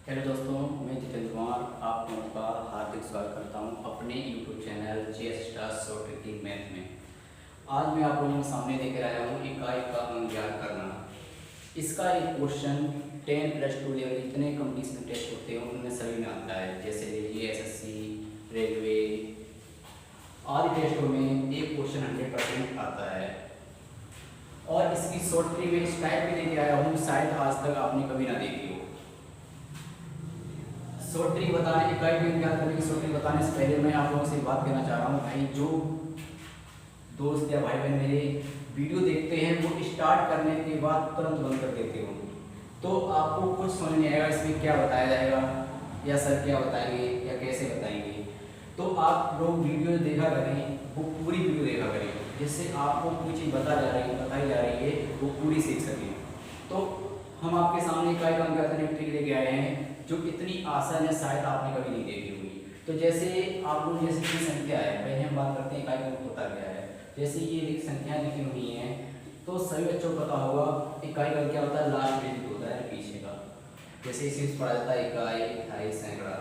Hello दोस्तों, मैं जितेंद्र कुमार आप लोगों का हार्दिक स्वागत करता हूं अपने YouTube channel JS star software की मैथ में। आज मैं आप लोगों के सामने लेकर आया हूं इकाई का अंक ज्ञात करना। इसका एक क्वेश्चन 10+2 लेवल जितने कॉम्पिटिशन टेस्ट होते हैं उनमें सभी में आता है। जैसे लीजिए एसएससी, रेलवे आदि टेस्टों में एक क्वेश्चन 100% आता है। और इसकी शॉर्ट ट्रिक में इस टाइप में लेके आया हूँ, शायद आज तक आपने कभी ना देखी हो। शॉर्ट ट्रिक बताने इकाई में क्या करने की शॉर्ट ट्रिक बताने से पहले मैं आप लोगों से बात कहना चाह रहा हूँ भाई, जो दोस्त या भाई बहन मेरे वीडियो देखते हैं वो स्टार्ट करने के बाद तुरंत बंद कर देते हो, तो आपको कुछ समझ नहीं आएगा इसमें क्या बताया जाएगा या सर क्या बताएंगे या कैसे बताएंगे। तो आप लोग वीडियो देखा करें, वो पूरी वीडियो देखा करें, जिससे आपको कोई चीज़ बताई जा रही है वो पूरी सीख सकें। तो हम आपके सामने इकाई का अंक ज्ञात करने की ट्रिक लेके आए हैं जो इतनी आसान है शायद आपने कभी नहीं देखी होगी। तो जैसे आप लोग जैसे की संख्या है, पहले हम बात करते हैं इकाई का अंक होता क्या है। जैसे ये संख्या लिखी हुई है तो सभी बच्चों को पता होगा इकाई का क्या होता है, लास्ट डिजिट होता है पीछे का। जैसे इसे पढ़ा जाता है इकाई, इकाई, सैकड़ा,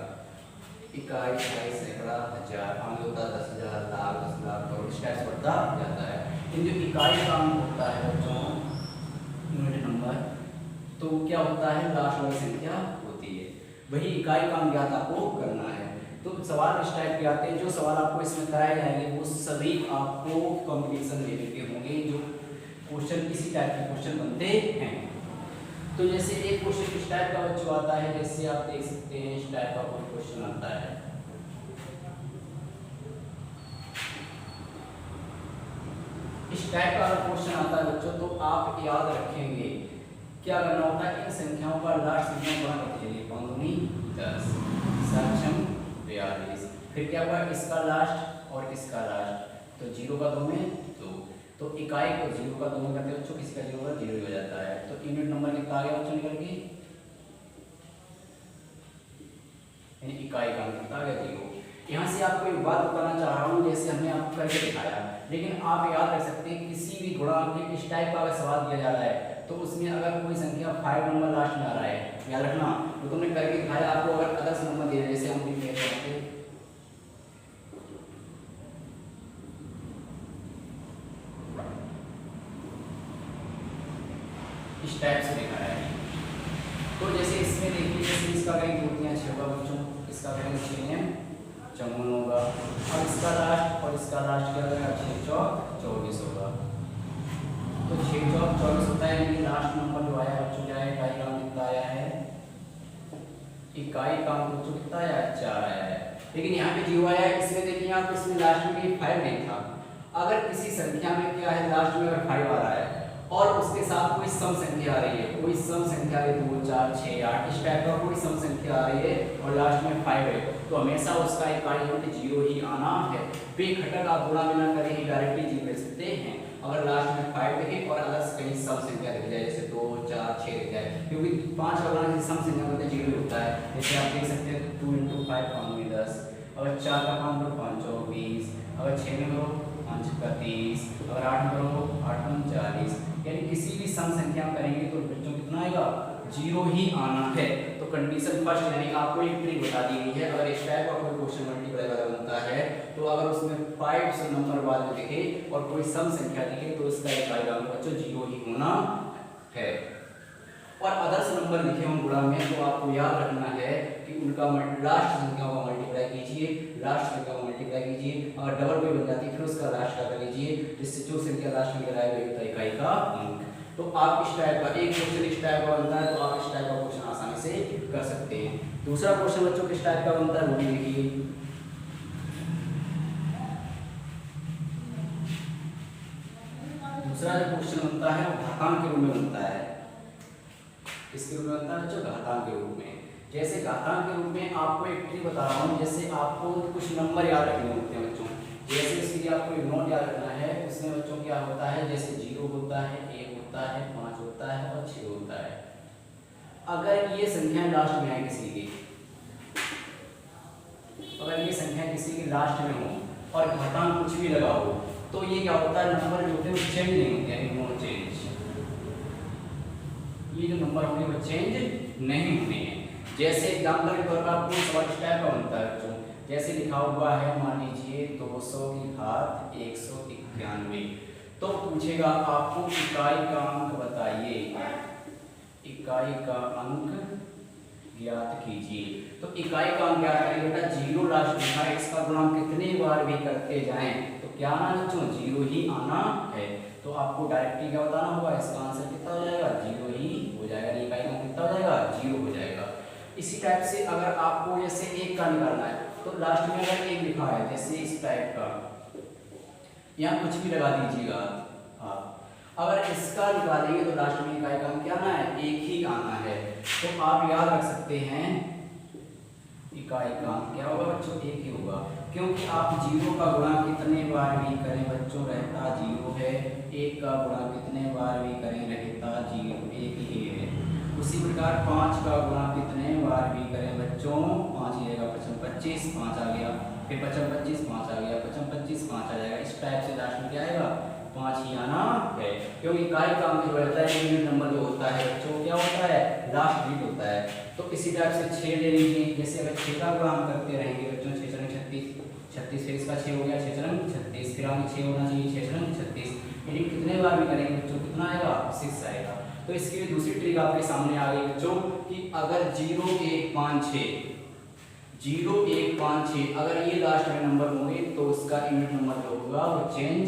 इकाई, इकाई, सैकड़ा, हजार, आगे होता है 10,000, लाख, 10 लाख, करोड़, इस टाइप से बढ़ता जाता है। इन जो इकाई का अंक होता है बच्चों, यूनिट नंबर, तो क्या होता है लास्ट वाली संख्या होती है, वही इकाई का अंक ज्ञात आपको करना है। तो सवाल इस टाइप के आते हैं, जो सवाल आपको इसमें कराए जाएंगे वो सभी आपको कंपटीशन लेवल के होंगे, जो क्वेश्चन इसी टाइप के क्वेश्चन बनते हैं। तो जैसे एक क्वेश्चन इस टाइप का बच्चों आता है, जैसे आप देख सकते हैं इस टाइप का कोई क्वेश्चन आता है। इस टाइप का क्वेश्चन आता है बच्चों, तो आप याद रखेंगे क्या करना होता है, इन संख्याओं का लास्ट संख्या गुणा करते चलिए, 5 दूनी 10, 7 42, फिर क्या हुआ इसका लास्ट और इसका लास्ट, तो 0 का 2 में 2, तो इकाई को 0 का 2 में करते बच्चों, किसी का 0 का 0 हो जाता है। तो यूनिट नंबर कितना आ गया बच्चों निकल के, इकाई का कितना आ गया 0। यहाँ से आपको एक बात बताना चाह रहा हूँ, जैसे हमने आपको करके दिखाया, लेकिन आप याद रख सकते हैं किसी भी गुणा के इस टाइप का अगर सवाल दिया जा रहा है तो उसमें अगर कोई संख्या 5 नंबर लास्ट में आ रहा है, याद रखना, तो तुमने करके दिखाया, आपको अगर आदर्श नंबर दिया जैसे हम लिख रहे हैं इस टाइप से दिखाया है। तो जैसे इसमें देखिए, जैसे इसका कहीं 2 3 6 होगा बच्चों, इसका कहीं 6 54 होगा, और इसका लास्ट और इसका लास्ट क्या होगा 6 चौक 24 होगा। तो 6 चौक 24 होता है, यानी लास्ट नंबर जो आया बच्चों क्या है, इकाई का कितना आया है, इकाई का बच्चों कितना आया 4 आया है। लेकिन यहाँ पे 0 आया है, इसमें देखिए आप इसमें लास्ट में 5 नहीं था। अगर किसी संख्या में क्या है लास्ट में अगर 5 आ रहा है और उसके साथ कोई सम संख्या आ रही है, कोई सम संख्या है 2 4 6 8 इस टाइप का कोई सम संख्या आ रही है और लास्ट में 5 है, तो हमेशा उसका इकाई अंक 0 ही आना है। बेखटक आप गुणा बिना करे ही डायरेक्टली 0 ले सकते हैं अगर लास्ट में 5 लिखे और अगर कहीं सम संख्या दिख जाए, जैसे 2 4 6 दिख जाए, क्योंकि 5 का गुणा सम संख्या में 0 होता है। जैसे आप देख सकते हैं 2 × 5 5 में 10, अगर 4 का 5 करो 5 चौक 20, अगर 6 में करो 5 का 30, अगर 8 में करो 8 में 40, यानी किसी भी सम संख्या में करेंगे तो बच्चों कितना आएगा 0 ही आना है। तो कंडीशन फर्स्ट, यानी आपको एक ट्रिक बता दी गई है, अगर इस टाइप का कोई क्वेश्चन मल्टीप्लाई वाला बनता है तो अगर उसमें 5 से नंबर बाद में दिखे और कोई सम संख्या दिखे तो इसका इकाई का बच्चों 0 ही होना है। और आदर्श नंबर लिखे हों गुणा में तो आपको याद रखना है कि उनका लास्ट संख्या को मल्टीप्लाई कीजिए, लास्ट संख्या को मल्टीप्लाई कीजिए, अगर डबल कोई बन जाती है फिर उसका लास्ट का कर लीजिए, जिससे जो संख्या लास्ट में गिराए वही होता है इकाई का अंक। तो आप इस टाइप का एक क्वेश्चन इस टाइप का बनता है, तो आप इस टाइप का क्वेश्चन आसानी से कर सकते हैं। दूसरा क्वेश्चन बच्चों किस टाइप का बनता है वो भी देखिए। दूसरा जो क्वेश्चन बनता है वो घातांक के रूप में बनता है। इसके रूप में बनता है बच्चों घातांक के रूप में। जैसे घातांक के रूप में आपको एक ट्रिक बता रहा हूँ, जैसे आपको कुछ नंबर याद रखने होते हैं बच्चों, जैसे इसके लिए आपको एक नोट याद रखना है, उसमें बच्चों क्या होता है, जैसे 0 होता है, 1 होता है, 5 होता है और 6 होता है। अगर ये संख्या लास्ट में आए किसी की, अगर ये संख्या किसी की लास्ट में हो और घातांक कुछ भी लगा हो तो ये क्या होता है, नंबर जो होते हैं वो चेंज नहीं होते, यानी नो चेंज, ये जो नंबर होंगे वो चेंज नहीं होते हैं। जैसे एग्जाम्पल के तौर पर आपको सवाल इस टाइप का बनता है बच्चों, जैसे लिखा हुआ है मान लीजिए 200 की घात 191, तो पूछेगा आपको इकाई का अंक बताइए, इकाई का अंक ज्ञात कीजिए। तो इकाई का अंक ज्ञात करेंगे बेटा, जीरो लास्ट लिखा है, इसका गुणांक कितने बार भी करते जाएं तो क्या आना बच्चों, जीरो ही आना है। तो आपको डायरेक्टली क्या बताना होगा, इसका आंसर कितना हो जाएगा, जीरो ही हो जाएगा। इकाई का अंक कितना हो जाएगा, जीरो हो जाएगा। इसी टाइप से अगर आपको जैसे एक का निकालना है तो लास्ट में अगर एक लिखा है जैसे इस टाइप का, यहाँ कुछ भी लगा दीजिएगा आप। अगर इसका निकालेंगे तो लास्ट में इकाई का अंक क्या आना है, एक ही आना है। तो आप याद रख सकते हैं इकाई का अंक क्या होगा बच्चों, एक ही होगा, क्योंकि आप जीरो का गुणा कितने बार भी करें बच्चों रहता जीरो है, एक का गुणा कितने बार भी करें रहता जीरो, एक ही है। उसी प्रकार 5 का गुणा कितने बार भी करें बच्चों, 5 ही रहेगा, 5 25, 5 आ गया, फिर 5 25, 5 आ गया, 5 25, 5 आ जाएगा। इस टाइप से लास्ट में क्या आएगा, 5 ही आना है, क्योंकि इकाई का अंक जो रहता है यूनिट नंबर जो होता है बच्चों क्या होता है, लास्ट डिजिट होता है। तो इसी टाइप से 6 ले लीजिए, जैसे अगर 6 का गुणा हम करते रहेंगे बच्चों, 6 6 36, 36 फिर इसका 6 हो गया, 6 6 36, फिर आगे 6 होना चाहिए, 6 6 36, यानी कितने बार भी करेंगे बच्चों कितना आएगा, 6 आएगा। तो इसके लिए दूसरी ट्रिक आपके सामने आ गई बच्चों कि अगर 0 1 5 6 0 1 5 6 अगर ये लास्ट में नंबर होंगे तो उसका यूनिट नंबर जो होगा वो चेंज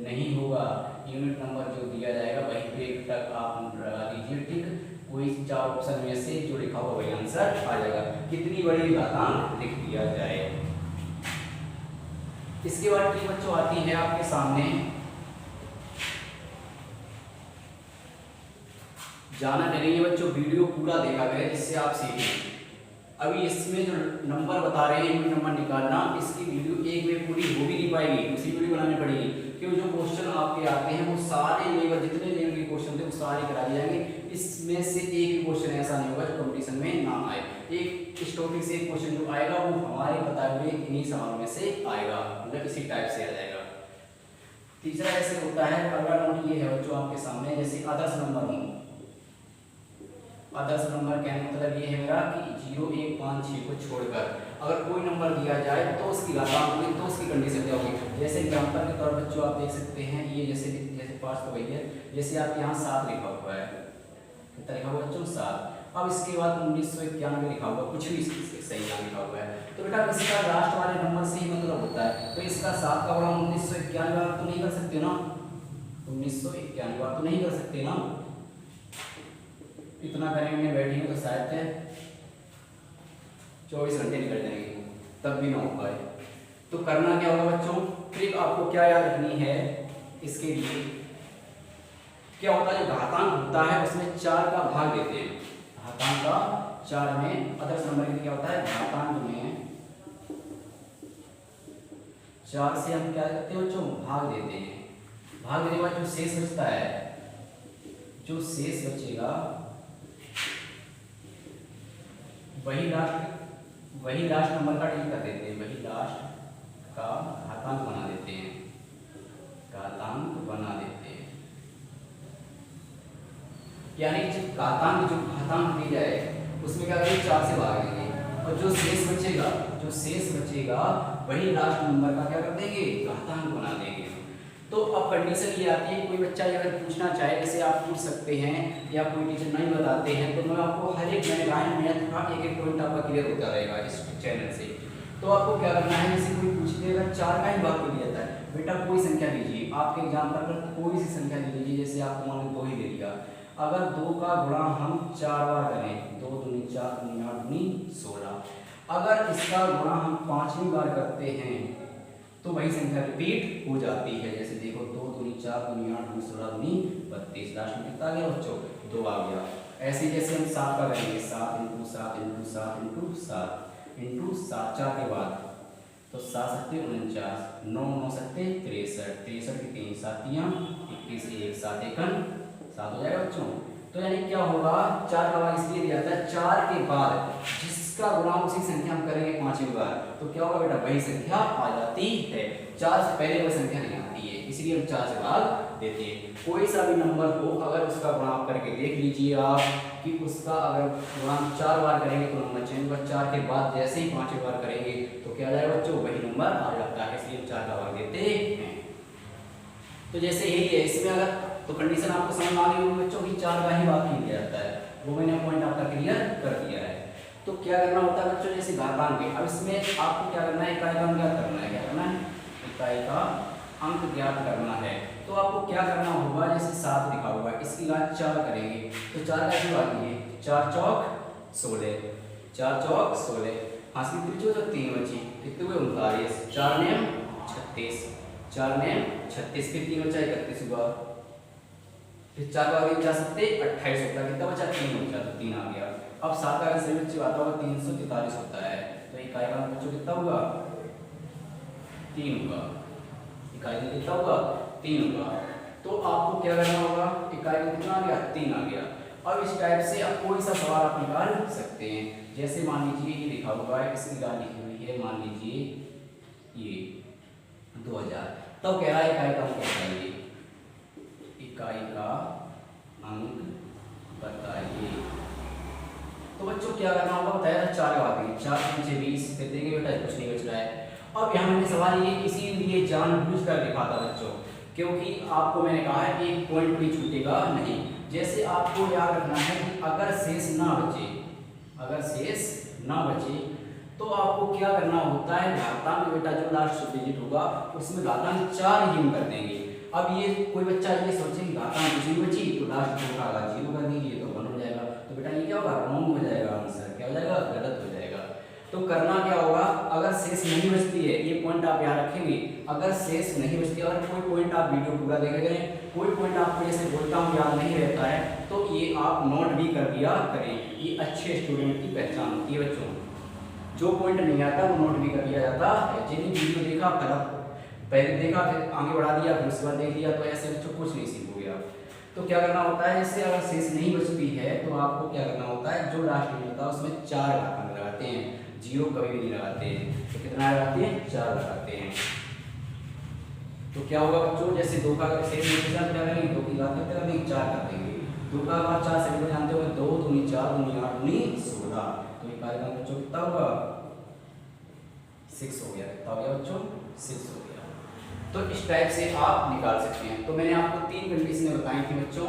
नहीं होगा। यूनिट नंबर जो दिया जाएगा वही पे तक आप लगा दीजिए, ठीक। कोई 4 ऑप्शन में से जो लिखा होगा वही आंसर आ जाएगा, कितनी बड़ी घातांक लिख दिया जाए। इसके बाद ट्रिक बच्चों आती है आपके सामने, जाना करेंगे बच्चों, वीडियो पूरा देखा करें जिससे आप सीखें। अभी इसमें जो नंबर बता रहे हैं यूनिट नंबर निकालना, इसकी वीडियो एक में पूरी हो भी नहीं पाएगी, दूसरी वीडियो बनानी पड़ेगी, क्योंकि जो क्वेश्चन आपके आते हैं वो सारे लेवल जितने लेवल के क्वेश्चन थे वो सारे करा दिए जाएंगे। इसमें से एक भी क्वेश्चन ऐसा नहीं होगा जो कंपटीशन में ना आए। एक इस टॉपिक से एक क्वेश्चन जो आएगा वो हमारे बताए हुए इन्हीं सवालों में से आएगा, मतलब इसी टाइप से आ जाएगा। तीसरा ऐसे होता है, अगला नोट ये है बच्चों आपके सामने, जैसे आदर्श नंबर हो, आदर्श नंबर कहने का मतलब ये है मेरा कि 0 1 5 6 को छोड़कर अगर कोई नंबर दिया जाए तो उसकी घातांक होगी, तो उसकी कंडीशन क्या होगी। जैसे एग्जांपल के तौर पर बच्चों आप देख सकते हैं, ये जैसे 5 तो वही है, जैसे आप यहाँ 7 लिखा हुआ है, कितना लिखा हुआ बच्चों 7। अब इसके बाद 1991 लिखा हुआ, कुछ भी सही यहाँ लिखा हुआ है, तो बेटा इसका लास्ट वाले नंबर से ही मतलब होता है। तो इसका 7 का गुणा 1991 आप तो नहीं कर सकते ना, 1991 आप तो नहीं कर सकते ना, इतना करेंगे बैठेंगे तो शायद 24 घंटे निकल जाएंगे तब भी ना हो पाए। तो करना क्या होगा बच्चों, ट्रिक आपको क्या याद रखनी है, इसके लिए क्या होता है, जो घातांक होता है उसमें 4 का भाग देते हैं, घातांक का 4 में, आदर्श नंबर के क्या होता है घातांक में 4 से हम क्या करते हैं बच्चों, भाग देते हैं। भाग देने के बाद जो शेष बचता है, जो शेष बचेगा वही लास्ट नंबर का डिलीट कर देते हैं, वही लास्ट का घातांक बना देते हैं, घातांक बना देते हैं। यानी जब घातांक दी जाए उसमें क्या करेंगे, 4 से भाग देंगे, और जो शेष बचेगा वही लास्ट नंबर का क्या कर देंगे, घातांक बना देंगे। तो अब कंडीशन ये आती है, कोई बच्चा अगर पूछना चाहे, जैसे आप पूछ सकते हैं या कोई टीचर नहीं बताते हैं, तो मैं आपको हर एक मैंने कहा है मैथ का एक पॉइंट आपका क्लियर होता रहेगा इस चैनल से। तो आपको क्या करना है, जैसे कोई पूछ देगा 4 का ही भाग कर दिया जाता है, बेटा कोई संख्या लीजिए, आपके एग्जाम्पल पर कोई सी संख्या ले लीजिए, जैसे आपको मान लो 2 ही दे दिया। अगर 2 का गुणा हम 4 बार करें, 2 दूनी 4 दूनी 8 दूनी 16, अगर इसका गुणा हम 5वीं बार करते हैं तो वही संख्या रिपीट हो जाती है। जैसे देखो 2 दूनी 4 दूनी 8 दूनी 16 दूनी 32, लास्ट में कितना आ गया बच्चों, 2 आ गया। ऐसे जैसे हम 7 का करेंगे, 7 × 7 × 7 × 7 × 7, 4 के बाद तो 7 7 49, 9 9 7 63, 63 की 3 7 21, 1 7 1 7 हो जाएगा बच्चों। तो यानी क्या होगा, 4 का भाग इसलिए दिया जाता है, 4 के बाद जिसका गुणा उसी संख्या हम करेंगे 5वीं बार, तो क्या होगा बेटा, वही संख्या आ जाती है, 4 से पहले कोई संख्या नहीं आती है। इसी इसलिए हम 4 से भाग देते हैं। कोई सा भी नंबर हो, अगर उसका गुणा आप करके देख लीजिए आप कि उसका अगर गुणा 4 बार करेंगे तो नंबर चेंज होगा, 4 के बाद जैसे ही 5 बार करेंगे तो क्या आ जाएगा बच्चों, वही नंबर आ जाता है, इसलिए हम 4 का भाग देते हैं। तो जैसे यही है, इसमें अगर तो कंडीशन आपको समझ में आ गई होगी बच्चों की 4 का ही भाग किया जाता है, वो मैंने पॉइंट आपका क्लियर कर दिया है। तो क्या करना होता है बच्चों, जैसे घातांक है, अब इसमें आपको क्या करना है, इकाई का अंक ज्ञात करना है। क्या करना है, इकाई का अंक ज्ञात करना है। तो आपको क्या करना होगा, जैसे 7 लिखा हुआ है, इसकी घात 4 करेंगे तो 4 कैसे भागेंगे, 4 चौक 16, 4 चौक 16, हाँ से पीछे तो 3 बची, कितने हुए 39, 4 नेम 36, 4 नेम 36, फिर 3 बचा 31 हुआ, फिर 4 का आगे जा सकते 28 होता है, कितना बचा 3 बचा, तो 3 आ गया। अब 7 का सही बच्चे आता होगा 343 होता है, तो इकाई का बच्चों कितना होगा, 3 होगा, इकाई का कितना होगा, 3 होगा। तो आपको क्या करना होगा, इकाई का कितना आ गया, 3 आ गया। अब इस टाइप से आप कोई सा सवाल आप निकाल सकते हैं। जैसे मान लीजिए ये लिखा हुआ है, इसकी गाल लिखी हुई है, मान लीजिए ये 2000, तो कह रहा है इकाई का अंक बताइए, इकाई का अंक बताइए। तो बच्चों क्या करना होगा, बताया 4 का भाग, 4 5 20, फिर देंगे बेटा कुछ नहीं बच रहा है। अब यहाँ मैंने सवाल ये इसीलिए जानबूझकर लिखा था बच्चों, क्योंकि आपको मैंने कहा है कि एक पॉइंट भी छूटेगा नहीं। जैसे आपको याद रखना है कि अगर शेष ना बचे, अगर शेष ना बचे तो आपको क्या करना होता है, घातांक बेटा जो लास्ट डिजिट होगा उसमें घातांक 4 ही हम कर देंगे। अब ये कोई बच्चा ये सोचे कि घातांक कुछ नहीं बची तो लास्ट जो होगा 0 कर दीजिए तो 1 हो जाएगा, तो बेटा ये क्या होगा, रॉन्ग हो जाएगा, आंसर क्या हो जाएगा, गलत हो जाएगा। तो करना क्या होगा, अगर शेष नहीं बचती है, ये पॉइंट आप याद रखेंगे, अगर शेष नहीं बचती, अगर कोई पॉइंट आप वीडियो पूरा देखे करें, कोई पॉइंट आपको जैसे बोलता हूँ याद नहीं रहता है तो ये आप नोट भी कर दिया करें, ये अच्छे स्टूडेंट की पहचान होती है बच्चों। जो पॉइंट नहीं आता वो नोट भी कर दिया जाता है। जिन्हें वीडियो देखा पहले देखा फिर आगे बढ़ा दिया, फिर उसके बाद देख लिया, तो ऐसे बच्चों कुछ नहीं सीखोगे आप। तो क्या करना होता है, जैसे अगर शेष नहीं बचती है तो आपको क्या करना होता है, जो लास्ट में होता है उसमें 4 घातांक लगाते हैं, 0 कभी भी नहीं लगाते हैं। तो कितना लगाते हैं, 4 लगाते हैं। तो क्या होगा बच्चों, जैसे 2 का शेष नहीं बचा क्या करेंगे, 2 की घात कितने कर देंगे, 4 कर देंगे। 2 का घात 4 से जानते हो 2 दूनी 4 दूनी 8 दूनी 16, तो इकाई का बच्चों कितना होगा, 6 हो गया। कितना हो गया बच्चों, 6 हो गया। तो इस टाइप से आप निकाल सकते हैं। तो मैंने आपको 3 कंडीशनें बताई थी बच्चों।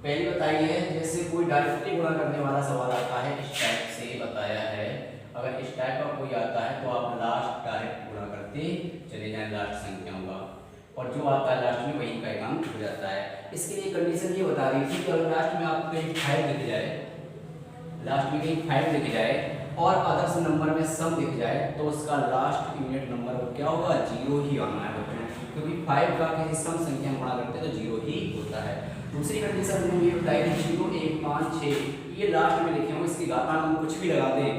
पहली बताई है, जैसे कोई डायरेक्टली गुणा करने वाला सवाल आता है, इस टाइप से बताया है, अगर इस टाइप का कोई आता है तो आप लास्ट डायरेक्ट गुणा करते चले जाएं, लास्ट संख्या होगा, और जो आता है लास्ट में वही का अंक हो जाता है। इसके लिए कंडीशन ये बता रही थी कि अगर लास्ट में आपको कहीं 5 दिख जाए, लास्ट में कहीं 5 दिख जाए और अदर्स नंबर में सम दिख जाए तो उसका लास्ट यूनिट नंबर क्या होगा, 0 ही आना है बच्चों, क्योंकि 5 का किसी सम संख्या में गुणा करते हैं तो 0 ही होता है। दूसरी कंडीशन मैंने ये बताई थी 0 1 5 6, ये लास्ट में लिखे हो, इसकी घातांक हम कुछ भी लगा दें,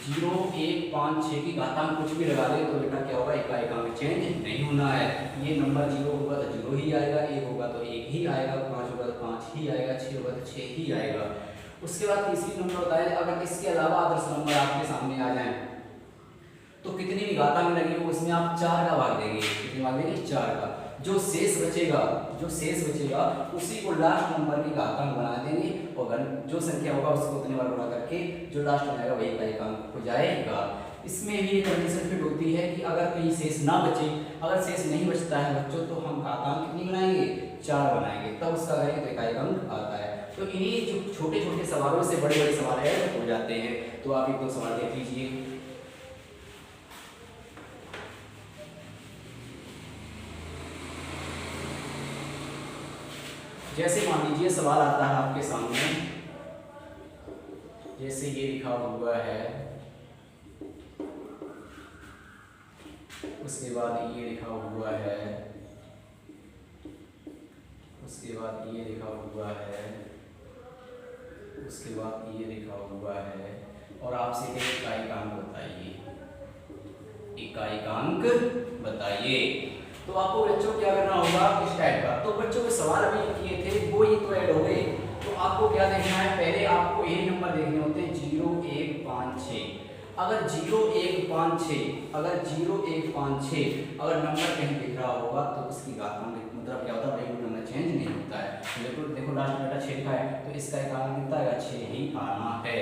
0 1 5 6 की घातांक कुछ भी लगा दें तो बेटा क्या होगा, इकाई का अंक चेंज नहीं होना है। ये नंबर 0 होगा तो 0 ही आएगा, 1 होगा तो 1 ही आएगा, 5 होगा तो 5 ही आएगा, 6 होगा तो 6 ही आएगा। उसके बाद तीसरी नंबर होता है, अगर इसके अलावा आदर्श नंबर आपके सामने आ जाएं तो कितनी भी घातांक लगी हो उसमें आप 4 का भाग देंगे, कितने भाग देंगे, 4 का। जो शेष बचेगा उसी को लास्ट नंबर की घातांक बना देंगे और जो संख्या होगा उसको उतने बार गुणा करके जो लास्ट में आएगा वही इकाई का अंक हो जाएगा। इसमें भी एक कंडीशन फिट होती है कि अगर कहीं शेष ना बचे, अगर शेष नहीं बचता है बच्चों तो हम घातांक कितनी बनाएंगे, 4 बनाएंगे, तब उसका करेंगे तो इकाई का अंक आता है। तो इन्हीं जो छोटे छोटे सवालों से बड़े बड़े सवाल है हो जाते हैं। तो आप 1-2 सवाल देख लीजिए। जैसे मान लीजिए सवाल आता है आपके सामने, जैसे ये लिखा हुआ है, उसके बाद ये लिखा हुआ है, उसके बाद ये लिखा हुआ है, उसके बाद ये लिखा हुआ है, और आपसे इकाई का अंक बताइए, इकाई का अंक बताइए। तो आपको बच्चों क्या करना होगा, इस टाइप का। तो बच्चों के सवाल अभी किए थे वो ही तो ऐड हो गए। तो आपको क्या देखना है, पहले आपको यही नंबर देखने होते हैं 0 1 5 6। अगर 0156 अगर 0156 अगर नंबर कहीं दिख रहा होगा तो उसकी घातांक मतलब क्या होता है, रेगुलर नंबर चेंज नहीं होता है। देखो देखो लास्ट में बेटा 6 लिखा है तो इसका एक आना कितना आएगा, 6 ही आना है।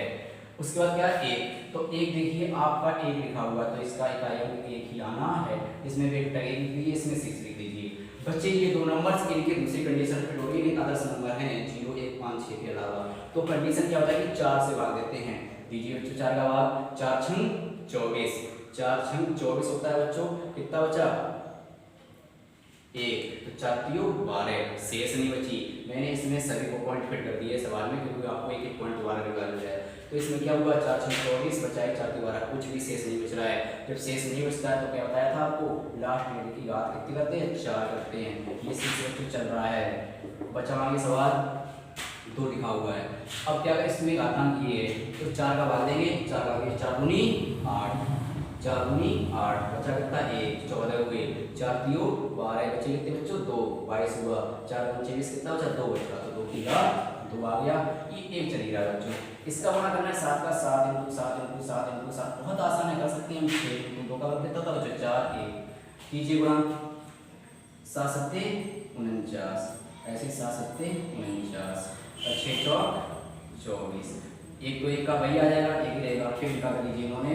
उसके बाद क्या है 1, तो 1 देखिए आपका 1 लिखा हुआ तो इसका इकाई अंक 1 ही आना है। इसमें वेक्टर 1 लिख लीजिए, इसमें 6 लिख लीजिए। बच्चे ये दो नंबर्स इनके दूसरी कंडीशन फिट होगी, लेकिन आदर्श नंबर हैं 0 1 5 6 के अलावा। तो कंडीशन क्या होता है कि 4 से भाग देते हैं। दीजिए बच्चों 4 का भाग, 4 छंग 24, 4 छंग 24 होता है बच्चों। कितना बचा 1, तो 4 तियो 12, शेष नहीं बची। मैंने इसमें सभी को पॉइंट फिट कर दिए सवाल में, क्योंकि आपको एक एक पॉइंट दोबारा निकालना है। तो इसमें क्या हुआ 4 छंग 24 बचाए 4 तियो 12, कुछ भी शेष नहीं बच रहा है। जब शेष नहीं बचता है तो क्या बताया था आपको, लास्ट में की घात कितनी करते हैं, 4 करते हैं। ये सिलसिला चल रहा है। बचा आगे सवाल 2 लिखा हुआ है। अब क्या करें, इसमें घातांक ये है तो 4 का भाग देंगे, 4 का भाग 4 दूनी 8, 4 दूनी 8, बचा कितना 1, 14 हुए, 4 तियो 12, बचे कितने बच्चों 2, 22 हुआ, 4 दूनी 24, कितना बचा 2 बचा, तो 2 की घात 2 आ गया। ये 1 चली रहा बच्चों। इसका गुणा करना है 7 का 7 × 7 × 7 × 7, बहुत आसान है, कर सकते हैं हम। 6 × 2 का कितना था बच्चों 4 1, कीजिए गुणा 7 7 49, ऐसे 7 7 49 और 6 चौक 24, 1 तो 1 का वही आ जाएगा, 1 रहेगा, फिर लिखा कर लीजिए इन्होंने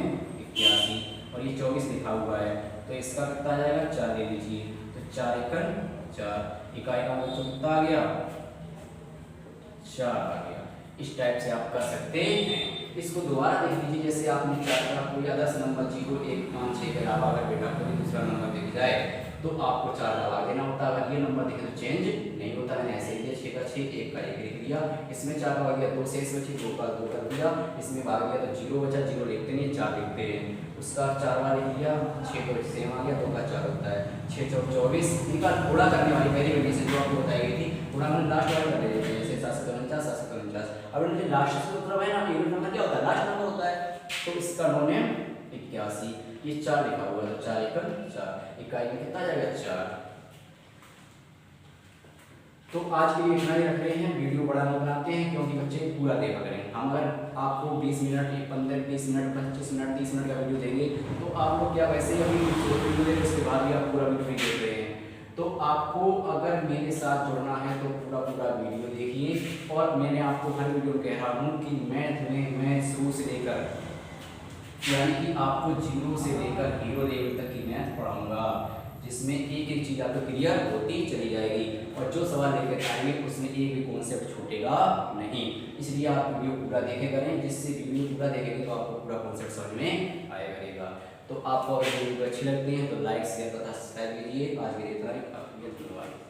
81 और ये 24 लिखा हुआ है तो इसका कितना आ जाएगा 4 ले लीजिए, तो 4 × 4 इकाई का बच्चों कितना आ गया 4 आ गया। इस टाइप से आप कर सकते हैं। इसको दोबारा देख लीजिए, जैसे आपने 4 का कोई आदर्श नंबर 0 1 5 6 के अलावा अगर बेटा कोई दूसरा नंबर दिख जाए तो आपको 4 का भाग देना होता है। अगर ये नंबर दिखे तो चेंज नहीं होता। मैंने ऐसे ही 6 का 6 1 का 1 लिख दिया, इसमें 4 का भाग दिया, 2 शेष बची, 2 का 2 कर दिया, इसमें भाग दिया तो 0 बचा, 0 लिखते नहीं 4 लिखते हैं, उसका 4 वाला लिख दिया, 6 तो सेम आ गया, 2 का 4 होता है, 6 चौक 24। इनका गुणा करने वाली पहली कंडीशन जो आपको बताई गई थी, गुणा करने लास्ट वाला कर देते हैं, जैसे 749 749। अब इनके लास्ट से मतलब है ना, यूनिट नंबर क्या होता है, लास्ट नंबर होता है, तो इसका नो नेम 81, ये 4 लिखा हुआ है, 4 × 4 इकाई में कितना जाएगा 4। तो आज के लिए इतना ही रख रहे हैं, वीडियो बड़ा नहीं बनाते हैं क्योंकि बच्चे पूरा देखा करें। हम अगर आपको 20 मिनट 15 20 मिनट 25 मिनट 30 मिनट का वीडियो देंगे तो आप लोग क्या वैसे ही अभी वीडियो देंगे, उसके बाद भी आप पूरा वीडियो नहीं देख रहे हैं। तो आपको अगर मेरे साथ जुड़ना है तो पूरा पूरा वीडियो देखिए। और मैंने आपको हर वीडियो में कह रहा हूँ कि मैथ में मैं शुरू से लेकर यानी कि आपको 0 से लेकर 0 लेवल तक की मैथ पढ़ाऊंगा, जिसमें एक एक चीज़ आपको क्लियर होती चली जाएगी और जो सवाल लेकर आएंगे उसमें एक भी कॉन्सेप्ट छूटेगा नहीं। इसलिए आप वीडियो पूरा देखे करें, जिससे वीडियो पूरा देखेंगे तो आपको पूरा कॉन्सेप्ट समझ में आया करेगा। तो आपको अगर वीडियो अच्छी लगती है तो लाइक शेयर तथा सब्सक्राइब कीजिए। आज के लिए धन्यवाद।